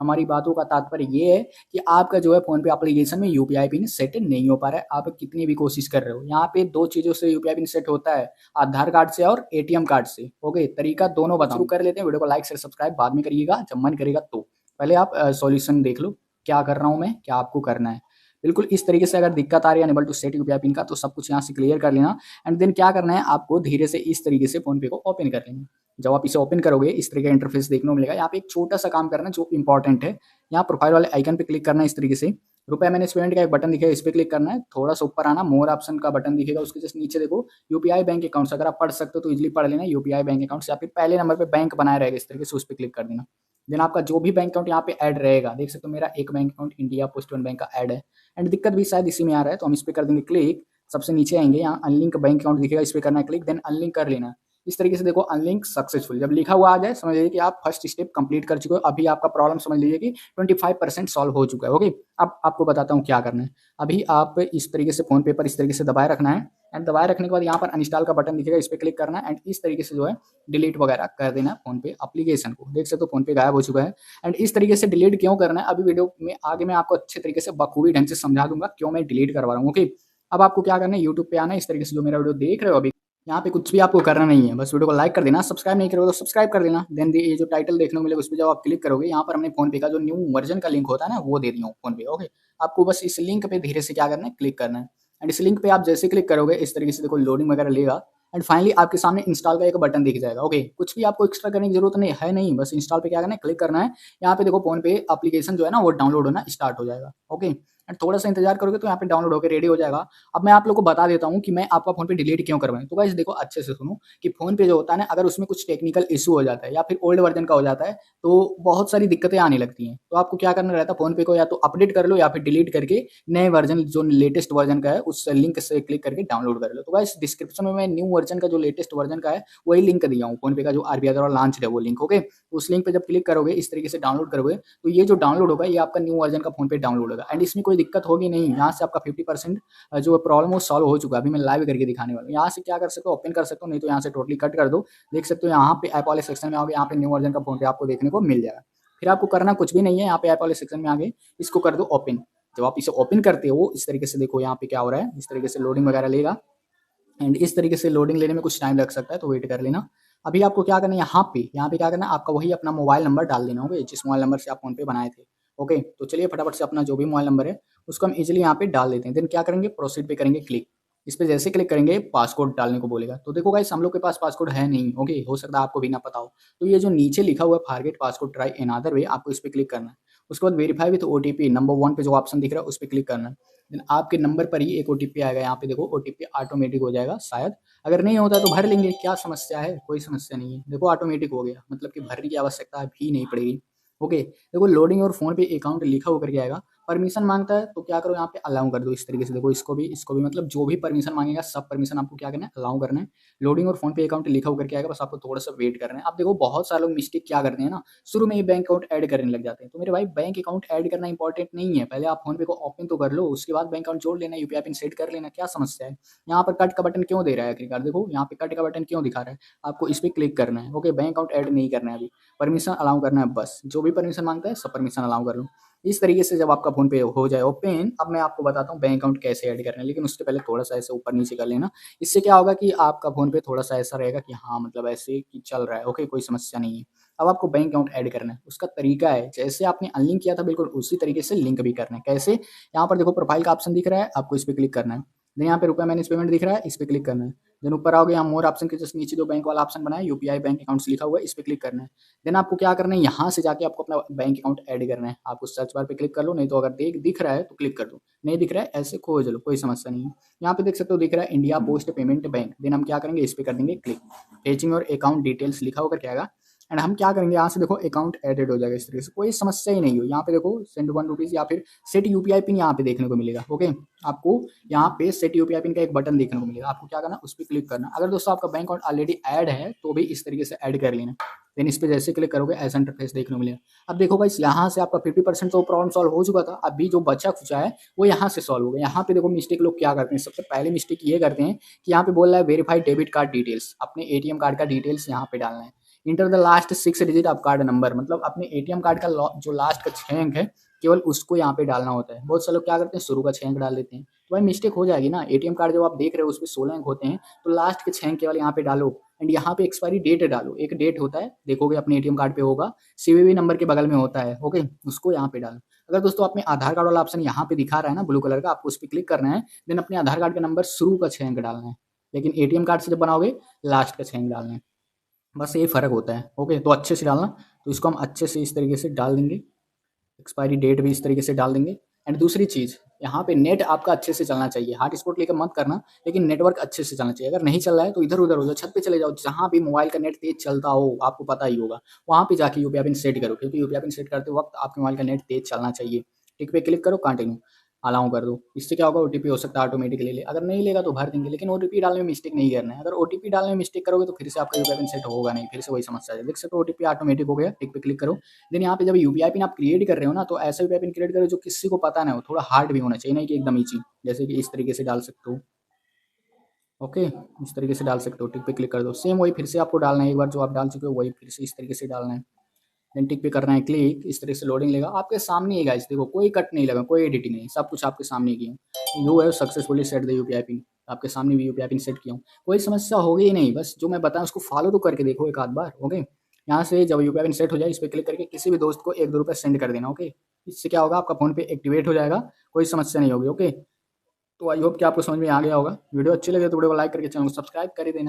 हमारी बातों का तात्पर्य ये है कि आपका जो है फ़ोनपे एप्लीकेशन में यूपीआई पिन सेट नहीं हो पा रहा है, आप कितनी भी कोशिश कर रहे हो। यहाँ पे 2 चीज़ों से यूपीआई पिन सेट होता है, आधार कार्ड से और एटीएम कार्ड से। ओके, तरीका दोनों बताऊँ। शुरू कर लेते हैं, वीडियो को लाइक, शेयर, सब्सक्राइब बाद में करिएगा जब मन करेगा तो। पहले आप सॉल्यूशन देख लो, क्या कर रहा हूँ मैं, क्या आपको करना है। बिल्कुल इस तरीके से अगर दिक्कत आ रही है unable to set UPI PIN का, तो सब कुछ यहाँ से क्लियर कर लेना एंड देन क्या करना है आपको धीरे से इस तरीके से फ़ोनपे को ओपन कर लेना। जब आप इसे ओपन करोगे इस तरह का इंटरफेस देखने को मिलेगा। यहाँ पे एक छोटा-सा काम करना है जो इम्पोर्टेंट है। यहाँ प्रोफाइल वाले आइकन पे क्लिक करना है इस तरीके से। रुपए मैनेज पेमेंट का एक बटन दिखेगा, इस पे क्लिक करना है। थोड़ा-सा ऊपर आना, मोर ऑप्शन का बटन दिखेगा, उसके जस्ट नीचे देखो यूपीआई बैंक अकाउंट्स, अगर आप पढ़ सकते हो तो ईज़िली पढ़ लेना यूपीआई बैंक अकाउंट्स, या फिर पहले नंबर पे बैंक बनाया रहेगा इस तरीके से, उस पे क्लिक कर देना। देन आपका जो भी बैंक अकाउंट यहाँ पे ऐड रहेगा, देख सकते हो मेरा एक bank account India post payment bank का ऐड है एंड दिक्कत भी शायद इसी में आ रहा है, तो हम इस पे कर देंगे क्लिक। सबसे नीचे आएँगे, यहाँ अनलिंक बैंक अकाउंट दिखेगा, इस पे करना है क्लिक, देन अनलिंक कर लेना है। इस तरीके से देखो अनलिंक सक्सेसफुल जब लिखा हुआ आ जाए समझ लीजिए कि आप फर्स्ट स्टेप कंप्लीट कर चुके हो। अभी आपका प्रॉब्लम समझ लीजिए कि 25% सॉल्व हो चुका है। ओके, अब आपको बताता हूँ क्या करना है। अभी आप इस तरीके से फ़ोन पे पर इस तरीके से दबाए रखना है एंड दबाए रखने के बाद यहाँ पर अनइंस्टॉल का बटन दिखेगा, इस पे क्लिक करना है एंड इस तरीके से जो है डिलीट वगैरह कर देना फ़ोन पे एप्लीकेशन को। देख सकते हो फ़ोन पे गायब हो चुका है एंड इस तरीके से डिलीट क्यों करना है अभी वीडियो में आगे मैं आपको अच्छे तरीके से बखूबी ढंग से समझा दूँगा क्यों मैं डिलीट करवा रहा हूँ। ओके, अब आपको क्या करना है, यूट्यूब पे आना है, इस तरीके से जो मेरा वीडियो देख रहे हो अभी, यहाँ पे कुछ भी आपको करना नहीं है, बस वीडियो को लाइक कर देना, सब्सक्राइब नहीं करोगे तो सब्सक्राइब कर देना। देन ये जो टाइटल देखने को मिलेगा उस पे जब आप क्लिक करोगे, यहाँ पर हमने फ़ोन पे का जो न्यू वर्ज़न का लिंक होता है ना, वो दे दिया हूँ फ़ोन पे। ओके, आपको बस इस लिंक पे धीरे से क्या करना है, क्लिक करना है एंड इस लिंक पे आप जैसे क्लिक करोगे इस तरीके से देखो लोडिंग वगैरह लेगा एंड फाइनली आपके सामने इंस्टॉल का एक बटन दिख जाएगा। ओके, कुछ भी आपको एक्स्ट्रा करने की ज़रूरत नहीं, बस इंस्टॉल पे क्या करना है, क्लिक करना है। यहाँ पे देखो फ़ोन पे एप्लीकेशन जो है ना वो डाउनलोड होना स्टार्ट हो जाएगा। ओके, एंड थोड़ा-सा इंतज़ार करोगे तो यहाँ पे डाउनलोड होके रेडी हो जाएगा। अब मैं आप लोगों को बता देता हूँ कि मैं आपका फ़ोन पे डिलीट क्यों करवाऊँ। तो गाइस देखो अच्छे से सुनो कि फ़ोन पे जो होता है ना, अगर उसमें कुछ टेक्निकल इश्यू हो जाता है या फिर ओल्ड वर्ज़न का हो जाता है, तो बहुत सारी दिक्कतें आने लगती हैं। तो आपको क्या करना रहता है, फ़ोन पे को या तो अपडेट कर लो या फिर डिलीट करके नए वर्ज़न जो लेटेस्ट वर्ज़न का है उस लिंक से क्लिक करके डाउनलोड कर लो। तो गाइस डिस्क्रिप्शन में मैं न्यू वर्ज़न का जो लेटेस्ट वर्ज़न का है वही लिंक दिया हूँ। फ़ोन पे का जो आरबीआई द्वारा लॉन्च्ड है वो लिंक। ओके, उस लिंक पे जब क्लिक करोगे इस तरीके से डाउनलोड करोगे, तो ये जो डाउनलोड होगा ये आपका न्यू वर्ज़न का फ़ोन पे डाउनलोड होगा एंड इसमें कोई दिक्कत होगी नहीं। यहाँ से आपका 50% जो प्रॉब्लम वो सॉल्व हो चुका है। अभी मैं लाइव करके दिखाने वाला हूँ। यहाँ से क्या कर सकते हो, ओपन कर सकते हो, नहीं तो यहाँ से टोटली कट कर दो। देख सकते हो यहाँ पे ऐप वाले सेक्शन में आओगे, यहाँ पे न्यू वर्ज़न का फ़ोन पे आपको देखने को मिल जाएगा। फिर आपको करना कुछ भी नहीं है, यहाँ पे ऐप वाले सेक्शन में आगे इसको कर दो ओपन। जब आप इसे ओपन करते हो इस तरीके से देखो यहाँ पे क्या हो रहा है, इस तरीके से लोडिंग वगैरह लेगा एंड इस तरीके से लोडिंग लेने में कुछ टाइम लग सकता है, तो वेट कर लेना। अभी आपको क्या करना है, यहाँ पे क्या करना है, आपका वही अपना मोबाइल नंबर डाल देना। ओके, जिस मोबाइल नंबर से आप फ़ोन पे बनाए थे। ओके, तो चलिए फटाफट से अपना जो भी मोबाइल नंबर है उसको हम ईज़िली यहाँ पे डाल देते हैं। देन क्या करेंगे, प्रोसीड पे करेंगे क्लिक। इस पे जैसे क्लिक करेंगे पासकोड डालने को बोलेगा। तो देखो गाइस हम लोग के पास पासकोड है नहीं। ओके, हो सकता है आपको भी ना पता हो। तो ये जो नीचे लिखा हुआ है forget passcode try another way, आपको इस पे क्लिक करना है। उसके बाद वेरीफाई विथ ओटीपी नंबर 1 पे जो ऑप्शन दिख रहा है उस पे क्लिक करना है। देन आपके नंबर पर ही एक ओटीपी आएगा, यहाँ पे देखो ओटीपी ऑटोमेटिक हो जाएगा शायद। अगर नहीं होता तो भर लेंगे, क्या समस्या है? कोई समस्या नहीं है। देखो ऑटोमेटिक हो गया, मतलब कि भरने की आवश्यकता भी नहीं पड़ेगी। ओके, देखो लोडिंग और फ़ोन पे अकाउंट लिखा होकर के आएगा। परमिशन माँगता है तो क्या करो, यहाँ पे अलाउ कर दो इस तरीके से। देखो इसको भी मतलब जो भी परमिशन माँगेगा सब परमिशन आपको क्या करना है, अलाउ करना है। लोडिंग और फ़ोन पे अकाउंट लिखा होकर के आएगा, बस आपको थोड़ा-सा वेट करना है। अब देखो बहुत सारे लोग मिस्टेक क्या करते हैं ना, शुरू में ही बैंक अकाउंट ऐड करने लग जाते हैं। तो मेरे भाई बैंक अकाउंट ऐड करना इंपॉर्टेंट नहीं है। पहले आप फ़ोन पे को ओपन तो कर लो, उसके बाद बैंक अकाउंट जोड़ लेना, यूपीआई पिन सेट कर लेना, क्या समस्या है? यहाँ पर कट का बटन क्यों दे रहा है आखिरकार? देखो यहाँ पे कट का बटन क्यों दिखा रहा है? आपको इस पे क्लिक करना है। ओके, बैंक अकाउंट ऐड नहीं करना है अभी, परमिशन अलाउ करना है बस। जो भी परमिशन माँगता है सब परमिशन अलाउ कर लो। इस तरीके से जब आपका फ़ोन पे हो जाए ओपन, अब मैं आपको बताता हूँ बैंक अकाउंट कैसे ऐड करना है, लेकिन उससे पहले थोड़ा-सा ऐसे ऊपर-नीचे कर लेना। इससे क्या होगा कि आपका फ़ोन पे थोड़ा-सा ऐसा रहेगा कि हाँ, मतलब ऐसे कि चल रहा है, ओके, कोई समस्या नहीं है। अब आपको बैंक अकाउंट ऐड करना है, उसका तरीका है जैसे आपने अनलिंक किया था बिल्कुल उसी तरीके से लिंक भी करना है। कैसे? यहाँ पर देखो प्रोफाइल का ऑप्शन दिख रहा है, आपको इस पे क्लिक करना है। देन यहाँ पे रुपए मैनेज पेमेंट दिख रहा है, इस पे क्लिक करना है। देन ऊपर आओगे, यहाँ मोर ऑप्शन के जस्ट नीचे जो बैंक वाला ऑप्शन बना है, यूपीआई बैंक अकाउंट्स लिखा हुआ है, इस पे क्लिक करना है। देन आपको क्या करना है, यहाँ से जाके आपको अपना बैंक अकाउंट ऐड करना है। आप उस सर्च बार पे क्लिक कर लो, नहीं तो अगर दिख रहा है तो क्लिक कर दो, नहीं दिख रहा है ऐसे खोज लो, कोई समस्या नहीं है। यहाँ पे देख सकते हो दिख रहा है India post payment bank. Then हम क्या करेंगे, इस पे कर देंगे क्लिक। फेचिंग और अकाउंट डिटेल्स लिखा होकर के आएगा एंड हम क्या करेंगे, यहाँ से देखो अकाउंट एडेड हो जाएगा इस तरीके से, कोई समस्या ही नहीं हो। यहाँ पे देखो सेंड 1 रुपीज़ या फिर सेट यूपीआई पिन यहाँ पे देखने को मिलेगा। ओके, आपको यहाँ पे सेट यूपीआई पिन का एक बटन देखने को मिलेगा, आपको क्या करना है, उस पे क्लिक करना। अगर दोस्तों आपका बैंक अकाउंट ऑलरेडी ऐड है तो भी इस तरीके से ऐड कर लेना। देन इस पे जैसे क्लिक करोगे ऐसा इंटरफेस देखने को मिलेगा। अब देखो गाइस यहाँ से आपका 50% तो प्रॉब्लम सॉल्व हो चुका था, अभी जो बचा-खुचा है वो यहाँ से सॉल्व हो गया। यहाँ पे देखो मिस्टेक लोग क्या करते हैं, सबसे पहले मिस्टेक ये करते हैं कि यहाँ पे बोल रहा है वेरीफाइड डेबिट कार्ड डिटेल्स, अपने एटीएम कार्ड का डिटेल्स यहाँ पे डालना है। Enter the last 6 digit of card number, मतलब अपने एटीएम कार्ड का जो लास्ट का 6 अंक है केवल उसको यहाँ पे डालना होता है। बहुत से लोग क्या करते हैं शुरू का 6 अंक डाल देते हैं, तो भाई मिस्टेक हो जाएगी ना। एटीएम कार्ड जब आप देख रहे हो उसमें 16 अंक होते हैं, तो लास्ट के 6 अंक केवल यहाँ पे डालो एंड यहाँ पे एक्सपायरी डेट डालो। एक डेट होता है, देखोगे अपने एटीएम कार्ड पे होगा, सीवीवी नंबर के बगल में होता है, ओके, उसको यहाँ पे डालो। अगर दोस्तों अपने आधार कार्ड वाला ऑप्शन यहाँ पे दिखा रहा है ना ब्लू कलर का, आपको उस पर क्लिक करना है, देन अपने आधार कार्ड का नंबर शुरू का 6 अंक डालना है, लेकिन एटीएम कार्ड से जब बनाओगे लास्ट का 6 अंक डालना है। बस ये फ़र्क होता है, ओके। तो अच्छे से डालना, तो इसको हम अच्छे से इस तरीके से डाल देंगे, एक्सपायरी डेट भी इस तरीके से डाल देंगे। एंड दूसरी चीज़, यहाँ पे नेट आपका अच्छे से चलना चाहिए, हॉटस्पॉट लेकर मत करना, लेकिन नेटवर्क अच्छे से चलना चाहिए। अगर नहीं चल रहा है तो इधर उधर हो जाओ, छत पे चले जाओ, जहाँ भी मोबाइल का नेट तेज चलता हो, आपको पता ही होगा, वहाँ पे जाके यूपीआई पिन सेट करो, क्योंकि यूपीआई पिन सेट करते वक्त आपके मोबाइल का नेट तेज चलना चाहिए। टिक पे क्लिक करो, कंटिन्यू अलाउ कर दो। इससे क्या होगा, ओटीपी हो सकता है ऑटोमेटिकली ले, अगर नहीं लेगा तो भर देंगे, लेकिन ओटीपी डालने में मिस्टेक नहीं करना है। अगर ओटीपी डालने में मिस्टेक करोगे तो फिर से आपका यूपीआई पिन सेट होगा नहीं, फिर से वही समस्या है। देख सकते हो ओटीपी ऑटोमेटिक हो गया, टिक पे क्लिक करो। देन यहाँ पे जब यूपीआई पिन आप क्रिएट कर रहे हो ना, तो ऐसा यूपीआई पिन क्रिएट करो जो किसी को पता ना हो, थोड़ा हार्ड भी होना चाहिए, नहीं कि एकदम ईजी। जैसे कि इस तरीके से डाल सकते हो, ओके, इस तरीके से डाल सकते हो। टिक पे क्लिक कर दो, सेम वही फिर से आपको डालना है, एक बार जो आप डाल चुके हो वही फिर से इस तरीके से डालना है। देन टिक पे करना है क्लिक, इस तरह से लोडिंग लेगा, आपके सामने ही गाइस, देखो कोई कट नहीं लगा, कोई एडिटिंग नहीं, सब कुछ आपके सामने किया हूँ। You have successfully set the UPI pin, आपके सामने भी यूपीआई पिन सेट किया हूँ, कोई समस्या होगी ही नहीं। बस जो मैं बताऊँ उसको फॉलो तो करके देखो एक आध बार, ओके। यहाँ से जब यूपीआई पिन सेट हो जाए, इस पर क्लिक करके किसी भी दोस्त को 1-2 रुपये सेंड कर देना, ओके। इससे क्या होगा, आपका फ़ोन पे एक्टिवेट हो जाएगा, कोई समस्या नहीं होगी, ओके। तो आई होप कि आपको समझ में आ गया होगा। वीडियो अच्छी लगे तो वीडियो को लाइक करके चैनल को सब्सक्राइब कर ही देना।